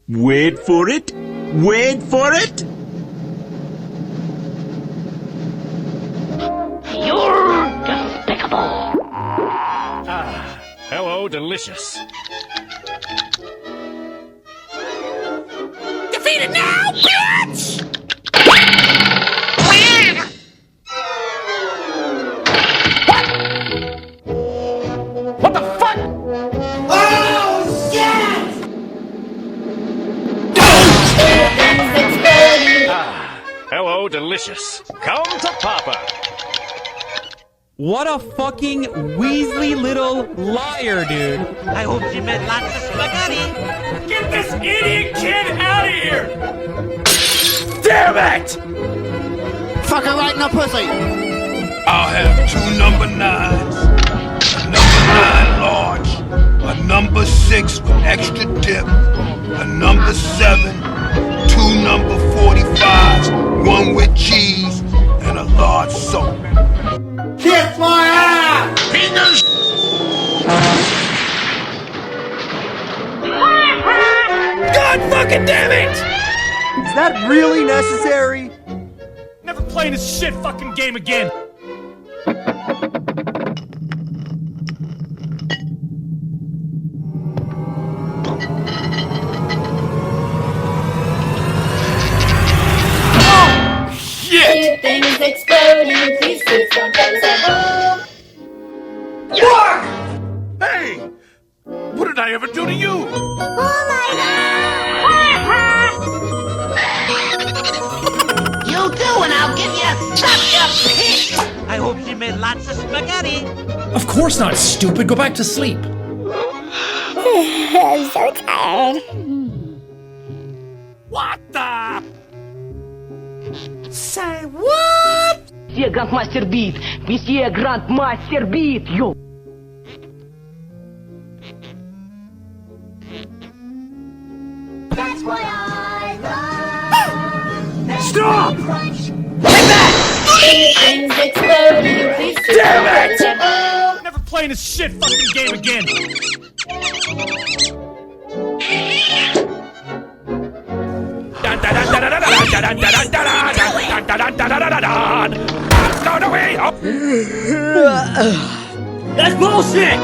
Wait for it. Wait for it. You're despicable. Ah, hello, delicious. Defeated now, bitch! What the fuck? Oh, shit! Ah, hello, delicious. Come to Papa. What a fucking Weasley little liar, dude. I hope she made lots of spaghetti. Get this idiot kid out of here! Damn it! Fuck her right in the pussy. I'll have 2 number 9s, a number 9 large, a number 6 with extra dip, a number 7, 2 number 45s, 1 with cheese, and a large soda. Kiss my ass! Fingers! God fucking damn it! Is that really necessary? Never playing this shit fucking game again. Things exploding, pieces don't those at home. Hey! What did I ever do to you? Oh my god! You do, and I'll give you such a piece. I hope she made lots of spaghetti. Of course not, stupid. Go back to sleep. I'm so tired. What the? Say what? Monsieur Grandmaster Beat. Monsieur Grandmaster Beat, yo. That's what I love. Stop! Things exploding, pieces Damn it! at home. Never playing this shit fucking game again. That's bullshit!